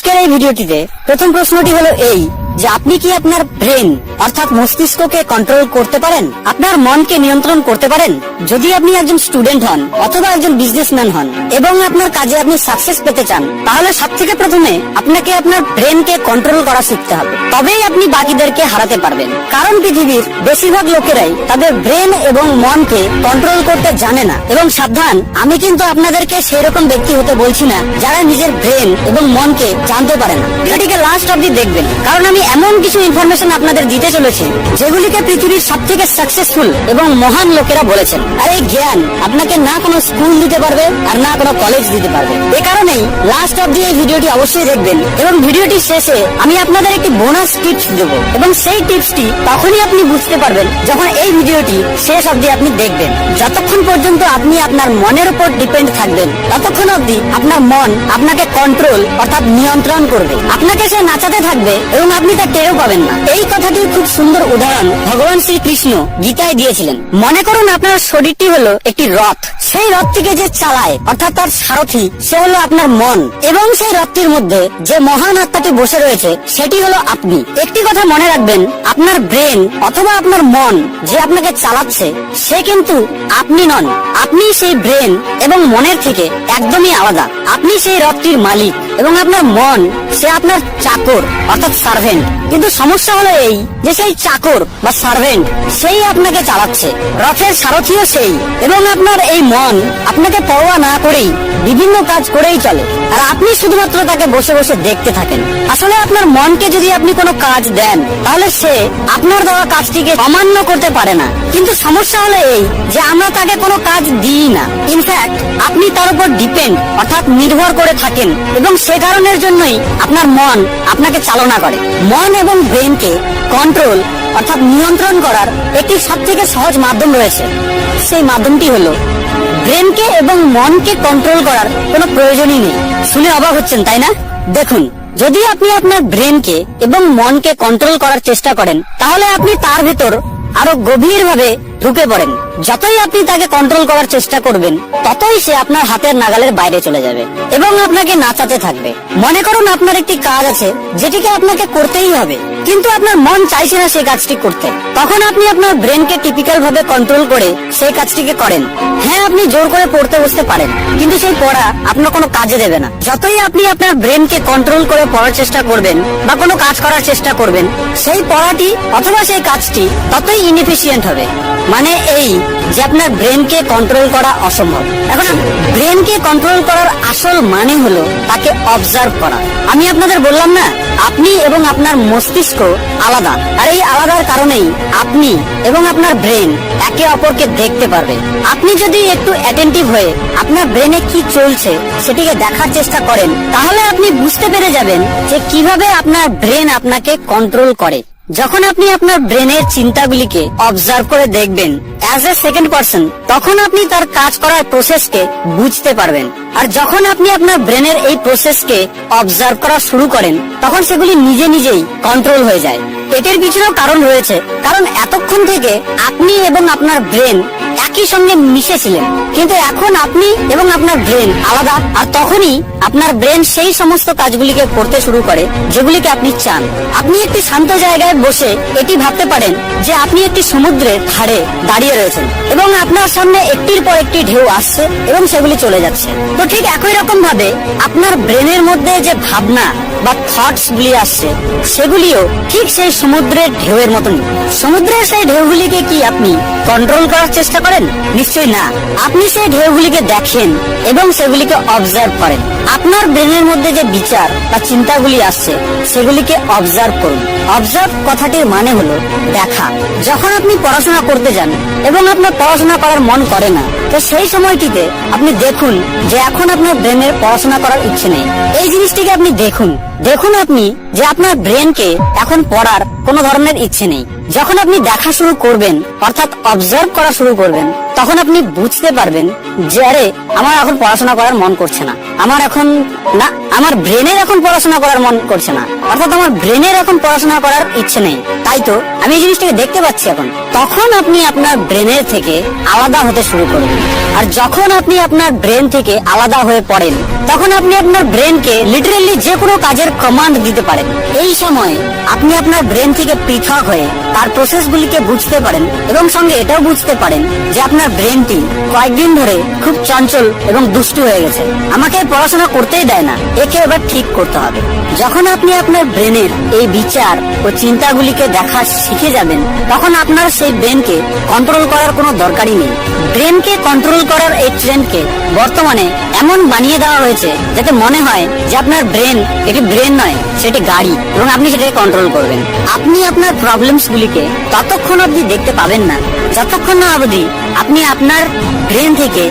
আজকের এই ভিডিওটিতে প্রথম প্রশ্নটি হলো এই যে আপনি কি আপনার ব্রেন অর্থাৎ মস্তিষ্ককে কন্ট্রোল করতে পারেন, আপনার মনকে নিয়ন্ত্রণ করতে পারেন? যদি আপনি একজন স্টুডেন্ট হন অথবা একজন বিজনেসম্যান হন এবং আপনার কাজে আপনি সাকসেস পেতে চান, তাহলে সবথেকে প্রথমে আপনাকে আপনার ব্রেনকে কন্ট্রোল করা শিখতে হবে, তবেই আপনি বাকিদেরকে হারাতে পারবেন। কারণ পৃথিবীর বেশিরভাগ লোকেরাই তাদের ব্রেন এবং মনকে কন্ট্রোল করতে জানে না। এবং সাবধান, আমি কিন্তু আপনাদেরকে সেই রকম ব্যক্তি হতে বলছি না যারা নিজের ব্রেন এবং মনকে জানতে পারে না। ভিডিওটিকে লাস্ট অবধি দেখবেন, কারণ আমি এমন কিছু ইনফরমেশন আপনাদের দিতে চলেছি যেগুলিকে পৃথিবীর সব থেকে সাকসেসফুল এবং মহান লোকেরা বলেছেন। আর এই জ্ঞান আপনাকে না কোনো স্কুল দিতে পারবে আর না কোনো কলেজ দিতে পারবে। এ কারণেই লাস্ট অবধি এই ভিডিওটি অবশ্যই দেখবেন এবং ভিডিওটির শেষে আমি আপনাদের একটি বোনাস টিপস দেবো এবং সেই টিপসটি তখনই আপনি বুঝতে পারবেন যখন এই ভিডিওটি শেষ অবধি আপনি দেখবেন। যতক্ষণ পর্যন্ত আপনি আপনার মনের উপর ডিপেন্ড থাকবেন ততক্ষণ অবধি আপনার মন আপনাকে কন্ট্রোল অর্থাৎ নিয়ন্ত্রণ করবে, আপনাকে সে নাচাতে থাকবে এবং আপনি তা টেরও পাবেন না। এই কথাটির খুব সুন্দর উদাহরণ ভগবান শ্রীকৃষ্ণ গীতায় দিয়েছিলেন। মনে করুন আপনার শরীরটি হলো একটি রথ, সেই রথটিকে যে চালায় অর্থাৎ তার সারথি সে হলো আপনার মন, এবং সেই রথটির মধ্যে যে মহান আত্মাটি বসে রয়েছে সেটি হলো আপনি। একটি কথা মনে রাখবেন, আপনার ব্রেন অথবা আপনার মন যে আপনাকে চালাচ্ছে সে কিন্তু আপনি নন। আপনি সেই ব্রেন এবং মনের থেকে একদমই আলাদা। আপনি সেই রথটির মালিক এবং আপনার মন সে আপনার চাকর অর্থাৎ সার্ভেন্ট। কিন্তু সমস্যা হলো এই যে সেই চাকর বা সার্ভেন্ট সেই আপনাকে চালাচ্ছে, রথের সারথিও সেই, এবং আপনার এই মন আপনাকে পরোয়া না করেই বিভিন্ন কাজ করেই চলে আর আপনি শুধুমাত্র তাকে বসে বসে দেখতে থাকেন। আসলে আপনার মনকে যদি আপনি কোনো কাজ দেন তাহলে সে আপনার দেওয়া কাজটিকে অমান্য করতে পারে না। কিন্তু সমস্যা হলো এই যে আমরা তাকে কোনো কাজ দিই না। ইনফ্যাক্ট আপনি তার উপর ডিপেন্ড অর্থাৎ নির্ভর করে থাকেন এবং সে কারণের জন্যই আপনার মন আপনাকে চালনা করে। মন এবং ব্রেনকে কন্ট্রোল অর্থাৎ নিয়ন্ত্রণ করার একটি সবথেকে সহজ মাধ্যম রয়েছে। সেই মাধ্যমটি হলো ব্রেনকে এবং মনকে কন্ট্রোল করার কোনো প্রয়োজনই নেই। শুনে অবাক হচ্ছেন তাই না? দেখুন, যদি আপনি আপনার ব্রেনকে এবং মনকে কন্ট্রোল করার চেষ্টা করেন তাহলে আপনি তার ভেতর আরো গভীরভাবে ঢুকে পড়েন। যতই আপনি তাকে কন্ট্রোল করার চেষ্টা করবেন ততই সে আপনার হাতের নাগালের বাইরে চলে যাবে এবং আপনাকে নাচাতে থাকবে। মনে করুন আপনার একটি কাজ আছে যেটিকে আপনাকে করতেই হবে, কিন্তু আপনার মন চাইছে না সেই কাজটি করতে। তখন আপনি আপনার ব্রেনকে টিপিক্যাল ভাবে কন্ট্রোল করে সেই কাজটিকে করেন। হ্যাঁ, আপনি জোর করে পড়তে বসতে পারেন, কিন্তু সেই পড়া আপনার কোনো কাজে দেবে না। যতই আপনি আপনার ব্রেনকে কন্ট্রোল করে পড়ার চেষ্টা করবেন বা কোনো কাজ করার চেষ্টা করবেন, সেই পড়াটি অথবা সেই কাজটি ততই ইনএফিশিয়েন্ট হবে। মানে এই যে আপনার ব্রেনকে কন্ট্রোল করা অসম্ভব। এখন ব্রেনকে কন্ট্রোল করার আসল মানে হলো তাকে অবজার্ভ করা। আমি আপনাদের বললাম না, আপনি এবং আপনার মস্তিষ্ক আলাদা, আর এই আলাদার কারণেই আপনি এবং আপনার ব্রেন একে অপরকে দেখতে পারবে। আপনি যদি একটু অ্যাটেন্টিভ হয়ে আপনার ব্রেনে কি চলছে সেটিকে দেখার চেষ্টা করেন তাহলে আপনি বুঝতে পেরে যাবেন যে কিভাবে আপনার ব্রেন আপনাকে কন্ট্রোল করে। যখন আপনি আপনার ব্রেনের চিন্তাগুলিকে অবজার্ভ করে দেখবেন অ্যাজ এ সেকেন্ড পারসন, তখন আপনি তার কাজ করার প্রসেসকে বুঝতে পারবেন। আর যখন আপনি আপনার ব্রেনের এই প্রসেসকে অবজার্ভ করা শুরু করেন তখন সেগুলি নিজে নিজেই কন্ট্রোল হয়ে যায়। এটার পিছনেও কারণ রয়েছে, কারণ এতক্ষণ থেকে আপনি এবং আপনার ব্রেন একই সঙ্গে মিশেছিলেন, কিন্তু এখন আপনি এবং আপনার ব্রেন আলাদা। আর তখনই আপনার ব্রেন সেই সমস্ত কাজগুলিকে করতে শুরু করে যেগুলিকে আপনি চান। আপনি একটি শান্ত জায়গায় বসে এটি ভাবতে পারেন যে আপনি একটি সমুদ্রের ধারে দাঁড়িয়ে রয়েছেন এবং আপনার সামনে একটির পর একটি ঢেউ আসছে এবং সেগুলি চলে যাচ্ছে। তো ঠিক একই রকম ভাবে আপনার ব্রেনের মধ্যে যে ভাবনা বা থটস গুলি আসছে সেগুলিও ঠিক সেই সমুদ্রের ঢেউয়ের মতনই। সমুদ্রের সেই ঢেউগুলিকে কি আপনি কন্ট্রোল করার চেষ্টা করেন? নিশ্চয়ই না। আপনি সেই ঢেউগুলিকে দেখেন এবং সেগুলিকে অবজার্ভ করেন। আপনার ব্রেনের মধ্যে যে বিচার বা চিন্তাগুলি আসছে সেগুলিকে অবজার্ভ করুন। অবজার্ভ কথাটির মানে হলো দেখা। যখন আপনি পড়াশোনা করতে যান এবং আপনার পড়াশোনা করার মন করে না, তো সেই সময়টিতে আপনি দেখুন যে এখন আপনার ব্রেনের পড়াশোনা করার ইচ্ছে নেই। এই জিনিসটিকে আপনি দেখুন আপনি যে আপনার ব্রেনকে এখন পড়ার কোনো ধরনের ইচ্ছে নেই। যখন আপনি দেখা শুরু করবেন অর্থাৎ অবজার্ভ করা শুরু করবেন তখন আপনি বুঝতে পারবেন যে আরে আমার এখন পড়াশোনা করার মন করছে না, আমার ব্রেনের এখন পড়াশোনা করার মন করছে না, অর্থাৎ আমার ব্রেনের এখন পড়াশোনা করার ইচ্ছে নেই, তাই তো আমি এই জিনিসটাকে দেখতে পাচ্ছি এখন। তখন আপনি আপনার ব্রেনের থেকে আলাদা হতে শুরু করবেন। আর যখন আপনি আপনার ব্রেন থেকে আলাদা হয়ে পড়েন, তখন আপনি আপনার ব্রেনকে লিটারেলি যে কোনো কাজের কমান্ড দিতে পারেন। এই সময় আপনি আপনার ব্রেন থেকে পৃথক হয়ে তার প্রসেসগুলিকে বুঝতে পারেন এবং সঙ্গে এটাও বুঝতে পারেন যে আপনার ব্রেনটি কয়েকদিন ধরে খুব চঞ্চল এবং দুষ্টু হয়ে গেছে, আমাকে পড়াশোনা করতেই দেয় না, একে এবার ঠিক করতে হবে। যখন আপনি আপনার ব্রেনের এই বিচার ও চিন্তাগুলিকে দেখা শিখে যাবেন, তখন আপনার সেই ব্রেনকে কন্ট্রোল করার কোনো দরকারই নেই। ব্রেনকে কন্ট্রোল করার এই ট্রেন্ডকে বর্তমানে এমন বানিয়ে দেওয়া হয়েছে যাতে মনে হয় যে আপনার ব্রেন এটি ব্রেন নয়, সেটি গাড়ি, এবং আপনি সেটাকে কন্ট্রোল করবেন। আপনি আপনার প্রবলেমস গুলিকে ততক্ষণ অবধি দেখতে পাবেন না যতক্ষণ না অবধি আপনি আপনার ব্রেন থেকে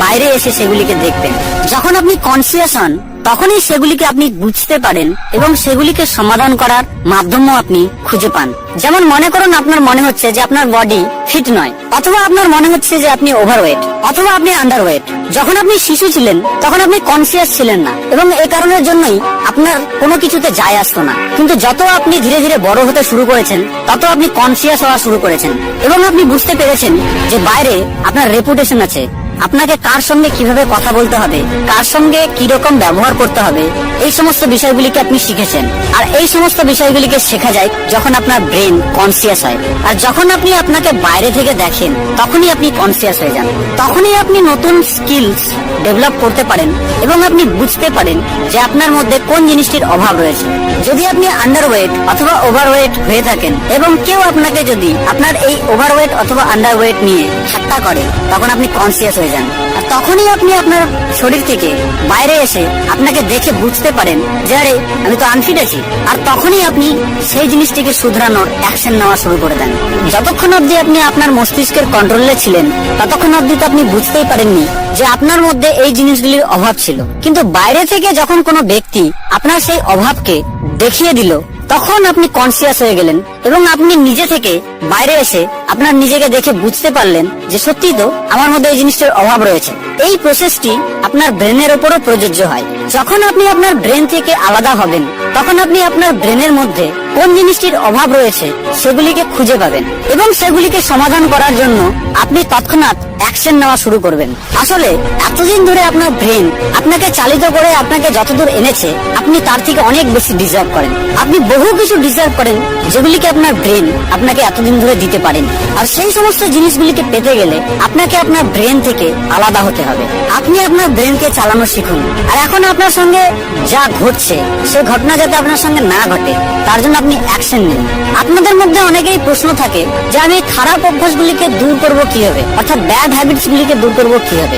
বাইরে এসে সেগুলিকে দেখবেন। যখন আপনি কনসিয়াস হন, তখনই সেগুলিকে আপনি বুঝতে পারেন এবং সেগুলিকে সমাধান করার মাধ্যমও আপনি খুঁজে পান। যেমন মনে করুন আপনার মনে হচ্ছে যে আপনার বডি ফিট নয়, অথবা আপনার মনে হচ্ছে যে আপনি ওভারওয়েট, অথবা আপনি আন্ডারওয়েট। যখন আপনি শিশু ছিলেন তখন আপনি কনসিয়াস ছিলেন না এবং এই কারণের জন্যই আপনার কোনো কিছুতে যায় আসতো না। কিন্তু যত আপনি ধীরে ধীরে বড় হতে শুরু করেছেন, তত আপনি কনসিয়াস হওয়া শুরু করেছেন এবং আপনি বুঝতে পেরেছেন যে বাইরে আপনার রেপুটেশন আছে, আপনাকে কার সঙ্গে কিভাবে কথা বলতে হবে, কার সঙ্গে কি রকম ব্যবহার করতে হবে, এই সমস্ত বিষয়গুলিকে আপনি শিখেছেন। আর এই সমস্ত বিষয়গুলিকে শেখা যায় যখন আপনার ব্রেন কনসিয়াস হয়। আর যখন আপনি আপনাকে বাইরে থেকে দেখেন, তখনই আপনি কনসিয়াস হয়ে যান। তখনই আপনি নতুন স্কিলস ডেভেলপ করতে পারেন এবং আপনি বুঝতে পারেন যে আপনার মধ্যে কোন জিনিসটির অভাব রয়েছে। যদি আপনি আন্ডারওয়েট অথবা ওভারওয়েট হয়ে থাকেন এবং কেউ আপনাকে যদি আপনার এই ওভারওয়েট অথবা আন্ডারওয়েট নিয়ে ঠাট্টা করে, তখন আপনি কনসিয়াস হয়ে যান। আর তখনই আপনি আপনার শরীর থেকে বাইরে এসে আপনাকে দেখে বুঝতে পারেন যে আরে আমি তো আনফিট আছি। আর তখনই আপনি সেই জিনিসটিকে শুধরানোর অ্যাকশন নেওয়া শুরু করে দেন। যতক্ষণ অবধি আপনি আপনার মস্তিষ্কের কন্ট্রোলে ছিলেন, ততক্ষণ অবধি তো আপনি বুঝতেই পারেননি যে আপনার মধ্যে এই জিনিসগুলির অভাব ছিল। কিন্তু বাইরে থেকে যখন কোনো ব্যক্তি আপনার সেই অভাবকে দেখিয়ে দিল, তখন আপনি কনসিয়াস হয়ে গেলেন এবং আপনি নিজে থেকে বাইরে এসে আপনার নিজেকে দেখে বুঝতে পারলেন যে সত্যি তো আমার মধ্যে এই জিনিসটার অভাব রয়েছে। এই প্রসেসটি আপনার ব্রেনের উপরও প্রযোজ্য হয়। যখন আপনি আপনার ব্রেন থেকে আলাদা হবেন, তখন আপনি আপনার ব্রেনের মধ্যে কোন জিনিসটির অভাব রয়েছে সেগুলিকে খুঁজে পাবেন এবং সেগুলিকে সমাধান করার জন্য আপনি তৎক্ষণাৎ অ্যাকশন নেওয়া শুরু করবেন। আসলে এতদিন ধরে আপনার ব্রেন আপনাকে চালিত করে আপনাকে যতদূর এনেছে, আপনি তার থেকে অনেক বেশি ডিজার্ভ করেন। আপনি বহু কিছু ডিজার্ভ করেন যেগুলিকে আপনার ব্রেন আপনাকে এতদিন ধরে দিতে পারেন। আর সেই সমস্ত জিনিসগুলিকে পেতে গেলে আপনাকে আপনার ব্রেন থেকে আলাদা হতে হবে। আপনি আপনার ব্রেনকে চালানো শিখুন। আর এখন আপনার সঙ্গে যা ঘটছে, সে ঘটনা যাতে আপনার সঙ্গে না ঘটে, তার জন্য আপনি অ্যাকশন নিন। আপনাদের মধ্যে অনেকেই প্রশ্ন থাকে যে আমি খারাপ অভ্যাসগুলিকে দূর করব কিভাবে, অর্থাৎ ব্যাড হ্যাবিটস গুলিকে দূর করব কিভাবে।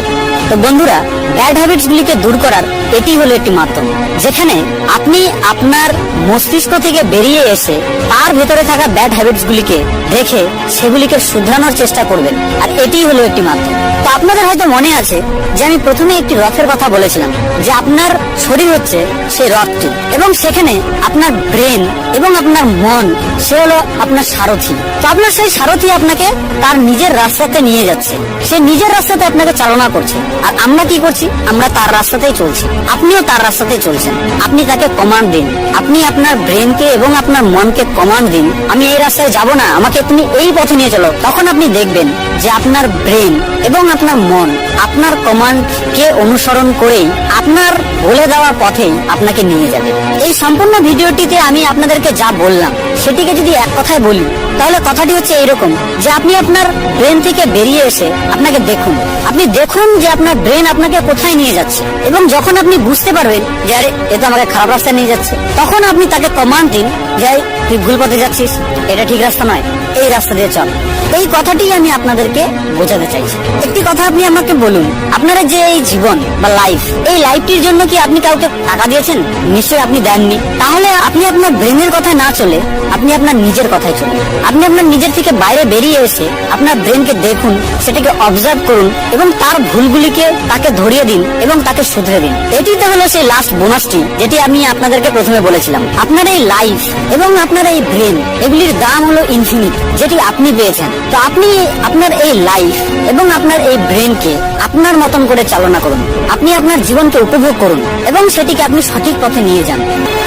তো বন্ধুরা, ব্যাড হ্যাবিটস গুলিকে দূর করার এটি হলো একটি মাধ্যম, যেখানে আপনি আপনার মস্তিষ্ক থেকে বেরিয়ে এসে তার ভেতরে থাকা ব্যাড হ্যাবিটস গুলিকে দেখে সেগুলিকে শুধরানোর চেষ্টা করবেন। আর এটি হলো একটি মাধ্যম। তো আপনাদের হয়তো মনে আছে যে আমি প্রথমে একটি রথের কথা বলেছিলাম, যে আপনার শরীর হচ্ছে সেই রথটি এবং সেখানে আপনার ব্রেন এবং আপনার মন সে হলো আপনার সারথি। তো আপনার সেই সারথি আপনাকে তার নিজের রাস্তাতে নিয়ে যাচ্ছে, সে নিজের রাস্তাতে আপনাকে চালনা করছে। আর আমরা কি করছি? আমরা তার রাস্তাতেই চলছি। আপনিও তার রাস্তাতেই চলছেন। আপনি তাকে কমান্ড দিন, আপনি আপনার ব্রেনকে এবং আপনার মনকে কমান্ড দিন, আমি এই রাস্তায় যাব না, আমাকে তুমি এই পথে নিয়ে চলো। তখন আপনি দেখবেন যে আপনার ব্রেন এবং আপনার মন আপনার কমান্ডকে অনুসরণ করেই আপনার বলে দেওয়া পথেই আপনাকে নিয়ে যাবে। এই সম্পূর্ণ ভিডিওটিতে আমি আপনাদেরকে যা বললাম সেটিকে যদি এক কথায় বলি, তাহলে কথাটি হচ্ছে এইরকম যে আপনি আপনার ব্রেন থেকে বেরিয়ে এসে আপনাকে দেখুন। আপনি দেখুন যে আপনার ব্রেন আপনাকে কোথায় নিয়ে যাচ্ছে এবং যখন আপনি বুঝতে পারবেন যে আরে এ তো আমাকে খারাপ রাস্তায় নিয়ে যাচ্ছে, তখন আপনি তাকে কমান্ড দিন যে তুই ভুল পথে যাচ্ছিস, এটা ঠিক রাস্তা নয়, এই রাস্তা দিয়ে চল। এই কথাটি আমি আপনাদেরকে বোঝাতে চাইছি। একটি কথা আপনি আমাকে বলুন, আপনারা যে এই জীবন বা লাইফ, এই লাইফটির জন্য কি আপনি কাউকে টাকা দিয়েছেন? নিশ্চয়ই আপনি দেননি। তাহলে আপনি আপনার ব্রেনের কথায় না চলে আপনি আপনার নিজের কথায় চলুন। আপনি আপনার নিজের থেকে বাইরে বেরিয়ে এসে আপনার ব্রেনকে দেখুন, সেটাকে অবজার্ভ করুন এবং তার ভুলগুলিকে তাকে ধরিয়ে দিন এবং তাকে শুধরে দিন। এটি তো হলো সেই লাস্ট বোনাসটি যেটি আমি আপনাদেরকে প্রথমে বলেছিলাম। আপনার এই লাইফ এবং আপনার এই ব্রেন, এগুলির দাম হলো ইনফিনিট। যেটি আপনি পেয়েছেন। তো আপনি আপনার এই লাইফ এবং আপনার এই ব্রেনকে আপনার মতন করে চালনা করুন। আপনি আপনার জীবনকে উপভোগ করুন এবং সেটিকে আপনি সঠিক পথে নিয়ে যান।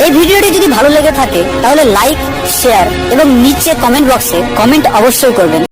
এই ভিডিওটি যদি ভালো লেগে থাকে তাহলে লাইক, শেয়ার এবং নিচে কমেন্ট বক্সে কমেন্ট অবশ্যই করবেন